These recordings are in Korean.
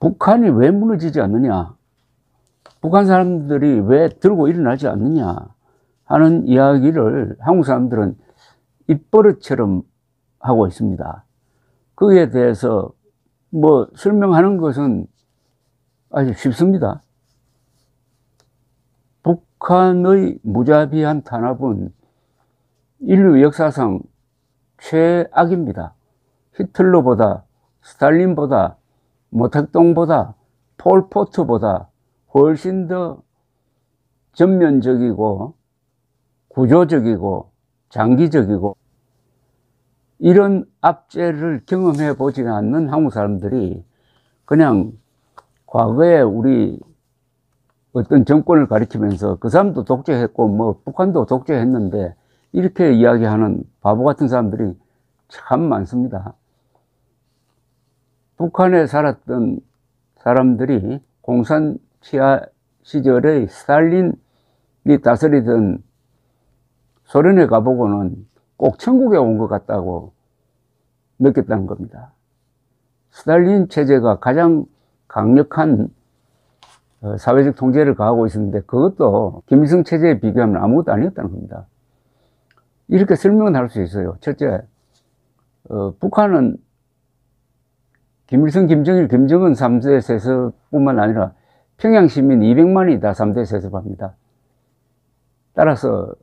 북한이 왜 무너지지 않느냐, 북한 사람들이 왜 들고 일어나지 않느냐 하는 이야기를 한국 사람들은 입버릇처럼 하고 있습니다. 거기에 대해서 뭐 설명하는 것은 아주 쉽습니다. 북한의 무자비한 탄압은 인류 역사상 최악입니다. 히틀러보다, 스탈린보다, 모택동보다, 폴포트보다 훨씬 더 전면적이고 구조적이고 장기적이고, 이런 압제를 경험해 보지 않는 한국 사람들이 그냥 과거에 우리 어떤 정권을 가리키면서 그 사람도 독재했고 뭐 북한도 독재했는데 이렇게 이야기하는 바보 같은 사람들이 참 많습니다. 북한에 살았던 사람들이 공산 치하 시절의 스탈린이 다스리던 소련에 가보고는 꼭 천국에 온 것 같다고 느꼈다는 겁니다. 스탈린 체제가 가장 강력한 사회적 통제를 가하고 있었는데 그것도 김일성 체제에 비교하면 아무것도 아니었다는 겁니다. 이렇게 설명은 할 수 있어요. 첫째, 북한은 김일성, 김정일, 김정은 3대 세습뿐만 아니라 평양 시민 200만이 다 3대 세습합니다. 따라서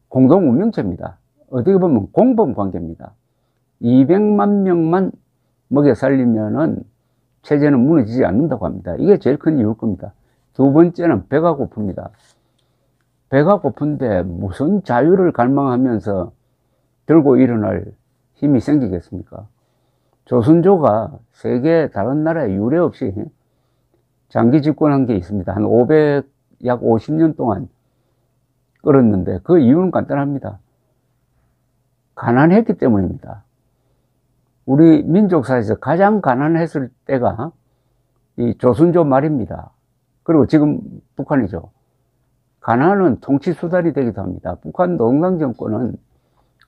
공동 운명체입니다. 어떻게 보면 공범 관계입니다. 200만 명만 먹여 살리면은 체제는 무너지지 않는다고 합니다. 이게 제일 큰 이유일 겁니다. 두 번째는 배가 고픕니다. 배가 고픈데 무슨 자유를 갈망하면서 들고 일어날 힘이 생기겠습니까? 조선조가 세계 다른 나라에 유례 없이 장기 집권한 게 있습니다. 약 50년 동안 끌었는데 그 이유는 간단합니다. 가난했기 때문입니다. 우리 민족사에서 가장 가난했을 때가 이 조선조 말입니다. 그리고 지금 북한이죠. 가난은 통치 수단이 되기도 합니다. 북한 농당 정권은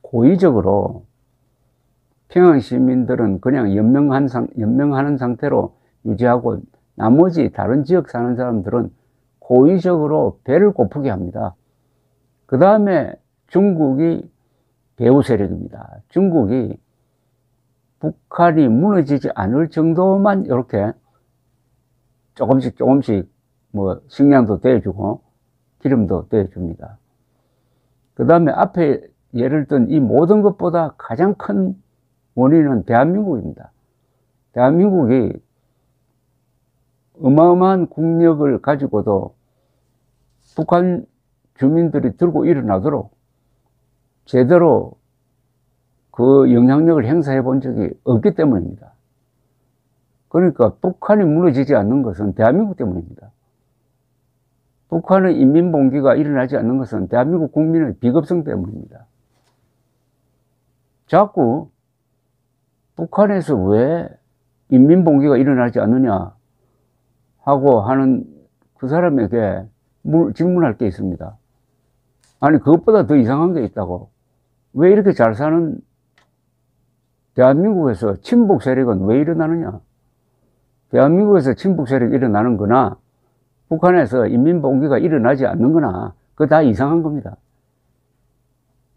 고의적으로 평양 시민들은 그냥 연명하는 상태로 유지하고 나머지 다른 지역 사는 사람들은 고의적으로 배를 고프게 합니다. 그 다음에 중국이 배후 세력입니다. 중국이 북한이 무너지지 않을 정도만 이렇게 조금씩 뭐 식량도 대주고 기름도 대줍니다. 그 다음에 앞에 예를 든 이 모든 것보다 가장 큰 원인은 대한민국입니다. 대한민국이 어마어마한 국력을 가지고도 북한 주민들이 들고 일어나도록 제대로 그 영향력을 행사해 본 적이 없기 때문입니다. 그러니까 북한이 무너지지 않는 것은 대한민국 때문입니다. 북한의 인민봉기가 일어나지 않는 것은 대한민국 국민의 비겁성 때문입니다. 자꾸 북한에서 왜 인민봉기가 일어나지 않느냐 하고 하는 그 사람에게 질문할 게 있습니다. 아니, 그것보다 더 이상한 게 있다고. 왜 이렇게 잘 사는 대한민국에서 친북 세력은 왜 일어나느냐? 대한민국에서 친북 세력이 일어나는 거나 북한에서 인민봉기가 일어나지 않는 거나 그거 다 이상한 겁니다.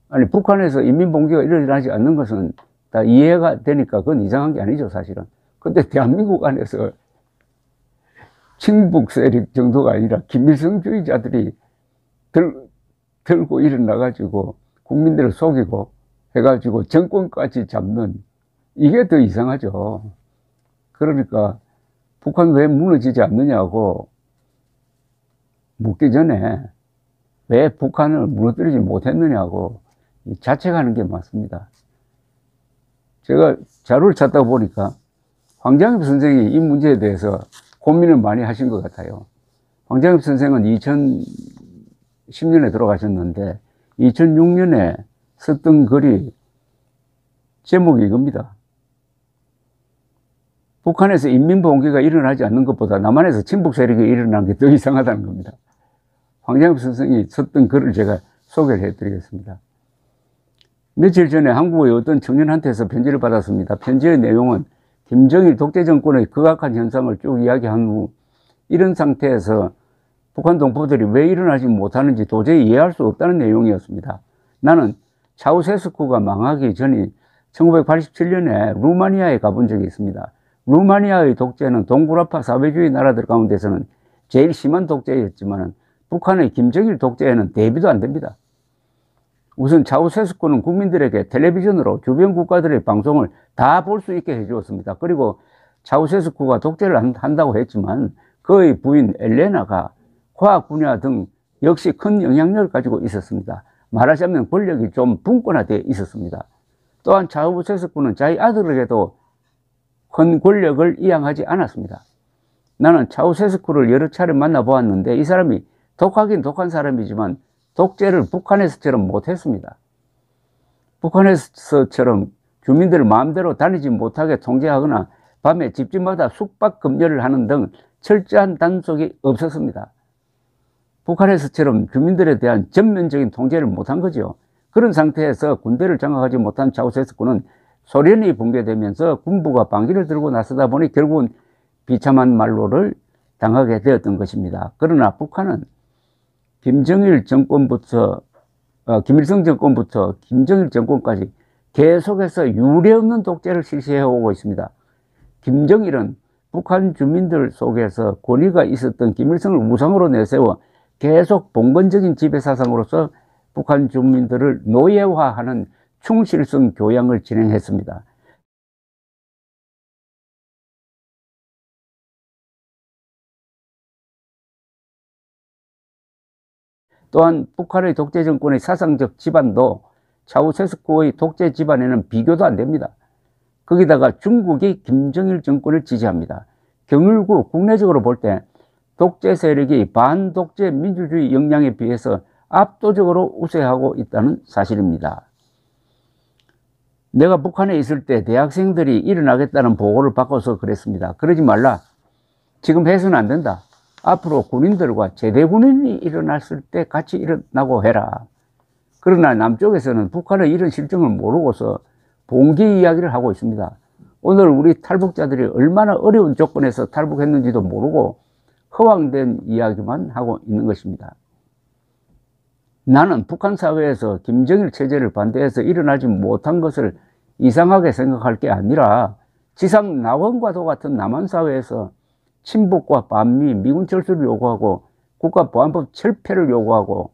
아니, 북한에서 인민봉기가 일어나지 않는 것은 다 이해가 되니까 그건 이상한 게 아니죠, 사실은. 근데 대한민국 안에서 친북 세력 정도가 아니라 김일성주의자들이 들고 일어나가지고 국민들을 속이고 해가지고 정권까지 잡는, 이게 더 이상하죠. 그러니까 북한 왜 무너지지 않느냐고 묻기 전에 왜 북한을 무너뜨리지 못했느냐고 자책하는 게 맞습니다. 제가 자료를 찾다 보니까 황장엽 선생이 이 문제에 대해서 고민을 많이 하신 것 같아요. 황장엽 선생은 2010년에 돌아가셨는데 2006년에 썼던 글이 제목이 이겁니다. 북한에서 인민봉기가 일어나지 않는 것보다 남한에서 친북 세력이 일어나는 게 더 이상하다는 겁니다. 황장엽 선생이 썼던 글을 제가 소개를 해드리겠습니다. 며칠 전에 한국의 어떤 청년한테서 편지를 받았습니다. 편지의 내용은 김정일 독재 정권의 극악한 현상을 쭉 이야기한 후 이런 상태에서 북한 동포들이 왜 일어나지 못하는지 도저히 이해할 수 없다는 내용이었습니다. 나는 차우세스쿠가 망하기 전인 1987년에 루마니아에 가본 적이 있습니다. 루마니아의 독재는 동구라파 사회주의 나라들 가운데서는 제일 심한 독재였지만 북한의 김정일 독재에는 대비도 안 됩니다. 우선 차우세스쿠는 국민들에게 텔레비전으로 주변 국가들의 방송을 다 볼 수 있게 해주었습니다. 그리고 차우세스쿠가 독재를 한다고 했지만 그의 부인 엘레나가 과학 분야 등 역시 큰 영향력을 가지고 있었습니다. 말하자면 권력이 좀 분권화되어 있었습니다. 또한 차우세스쿠는 자기 아들에게도 큰 권력을 이양하지 않았습니다. 나는 차우세스쿠를 여러 차례 만나보았는데 이 사람이 독하긴 독한 사람이지만 독재를 북한에서처럼 못했습니다. 북한에서처럼 주민들을 마음대로 다니지 못하게 통제하거나 밤에 집집마다 숙박 금지를 하는 등 철저한 단속이 없었습니다. 북한에서처럼 주민들에 대한 전면적인 통제를 못한 거죠. 그런 상태에서 군대를 장악하지 못한 차우세스쿠는 소련이 붕괴되면서 군부가 방기를 들고 나서다 보니 결국은 비참한 말로를 당하게 되었던 것입니다. 그러나 북한은 김정일 정권부터 김일성 정권부터 김정일 정권까지 계속해서 유례없는 독재를 실시해오고 있습니다. 김정일은 북한 주민들 속에서 권위가 있었던 김일성을 우상으로 내세워 계속 봉건적인 지배사상으로서 북한 주민들을 노예화하는 충실성 교양을 진행했습니다. 또한 북한의 독재 정권의 사상적 지반도 차우세스쿠의 독재 집안에는 비교도 안 됩니다. 거기다가 중국이 김정일 정권을 지지합니다. 경일국 국내적으로 볼 때 독재 세력이 반독재 민주주의 역량에 비해서 압도적으로 우세하고 있다는 사실입니다. 내가 북한에 있을 때 대학생들이 일어나겠다는 보고를 받고서 그랬습니다. 그러지 말라. 지금 해서는 안 된다. 앞으로 군인들과 제대군인이 일어났을 때 같이 일어나고 해라. 그러나 남쪽에서는 북한의 이런 실정을 모르고서 봉기 이야기를 하고 있습니다. 오늘 우리 탈북자들이 얼마나 어려운 조건에서 탈북했는지도 모르고 허황된 이야기만 하고 있는 것입니다. 나는 북한 사회에서 김정일 체제를 반대해서 일어나지 못한 것을 이상하게 생각할 게 아니라 지상 낙원과도 같은 남한 사회에서 친북과 반미, 미군 철수를 요구하고 국가보안법 철폐를 요구하고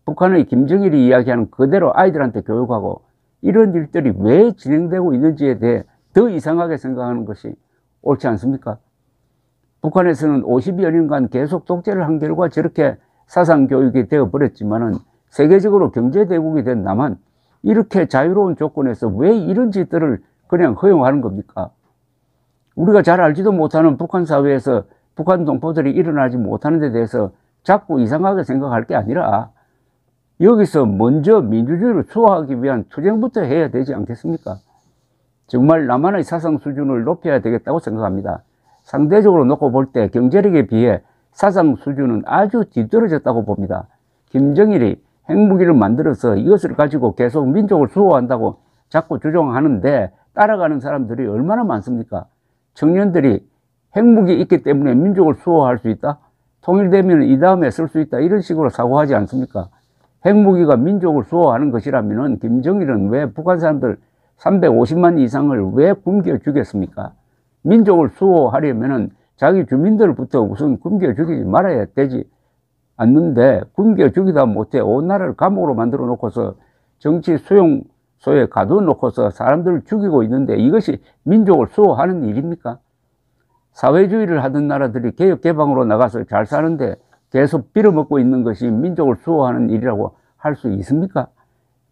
북한의 김정일이 이야기하는 그대로 아이들한테 교육하고 이런 일들이 왜 진행되고 있는지에 대해 더 이상하게 생각하는 것이 옳지 않습니까? 북한에서는 50여 년간 계속 독재를 한 결과 저렇게 사상교육이 되어버렸지만은 세계적으로 경제대국이 된 남한, 이렇게 자유로운 조건에서 왜 이런 짓들을 그냥 허용하는 겁니까? 우리가 잘 알지도 못하는 북한 사회에서 북한 동포들이 일어나지 못하는 데 대해서 자꾸 이상하게 생각할 게 아니라 여기서 먼저 민주주의를 수호하기 위한 투쟁부터 해야 되지 않겠습니까? 정말 남한의 사상 수준을 높여야 되겠다고 생각합니다. 상대적으로 놓고 볼 때 경제력에 비해 사상 수준은 아주 뒤떨어졌다고 봅니다. 김정일이 핵무기를 만들어서 이것을 가지고 계속 민족을 수호한다고 자꾸 주장하는데 따라가는 사람들이 얼마나 많습니까? 청년들이 핵무기 있기 때문에 민족을 수호할 수 있다? 통일되면 이 다음에 쓸 수 있다? 이런 식으로 사고하지 않습니까? 핵무기가 민족을 수호하는 것이라면 김정일은 왜 북한 사람들 350만 이상을 왜 굶겨 죽였습니까? 민족을 수호하려면 자기 주민들부터 우선 굶겨 죽이지 말아야 되지 않는데 굶겨 죽이다 못해 온 나라를 감옥으로 만들어 놓고서 정치 수용소에 가둬 놓고서 사람들을 죽이고 있는데 이것이 민족을 수호하는 일입니까? 사회주의를 하던 나라들이 개혁개방으로 나가서 잘 사는데 계속 빌어먹고 있는 것이 민족을 수호하는 일이라고 할 수 있습니까?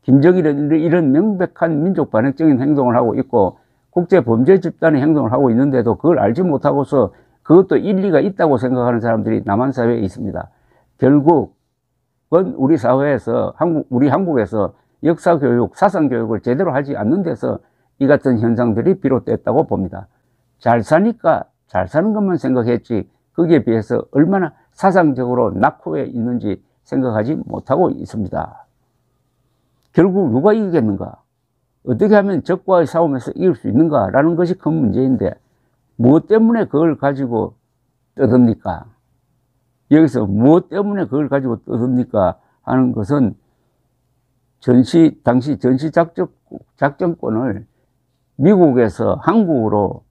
김정일은 이런 명백한 민족 반역적인 행동을 하고 있고 국제범죄 집단의 행동을 하고 있는데도 그걸 알지 못하고서 그것도 일리가 있다고 생각하는 사람들이 남한 사회에 있습니다. 결국은 우리 사회에서 우리 한국에서 역사교육, 사상교육을 제대로 하지 않는 데서 이 같은 현상들이 비롯됐다고 봅니다. 잘 사니까 잘 사는 것만 생각했지 거기에 비해서 얼마나 사상적으로 낙후해 있는지 생각하지 못하고 있습니다. 결국 누가 이기겠는가? 어떻게 하면 적과의 싸움에서 이길 수 있는가? 라는 것이 큰 문제인데 무엇 때문에 그걸 가지고 떠듭니까? 여기서 무엇 때문에 그걸 가지고 떠듭니까? 하는 것은 당시 전시 작전권을 미국에서 한국으로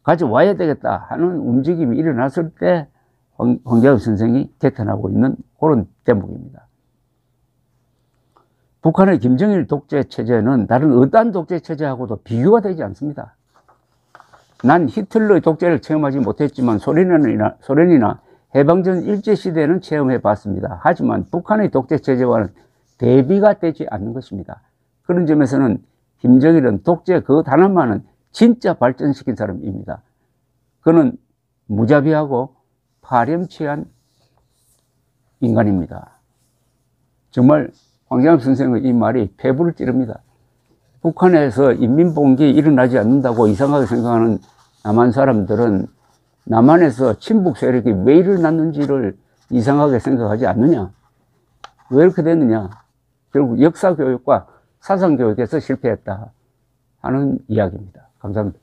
가져와야 되겠다 하는 움직임이 일어났을 때 황교안 선생이 개탄하고 있는 그런 대목입니다. 북한의 김정일 독재 체제는 다른 어떠한 독재 체제하고도 비교가 되지 않습니다. 난 히틀러의 독재를 체험하지 못했지만 소련이나 해방전 일제시대는 체험해 봤습니다. 하지만 북한의 독재 체제와는 대비가 되지 않는 것입니다. 그런 점에서는 김정일은 독재 그 단 한만은 진짜 발전시킨 사람입니다. 그는 무자비하고 파렴치한 인간입니다. 정말 황교안 선생의 이 말이 폐부를 찌릅니다. 북한에서 인민봉기 일어나지 않는다고 이상하게 생각하는 남한 사람들은 남한에서 친북 세력이 왜 일어났는지를 이상하게 생각하지 않느냐? 왜 이렇게 됐느냐? 결국 역사교육과 사상교육에서 실패했다 하는 이야기입니다. 감사합니다.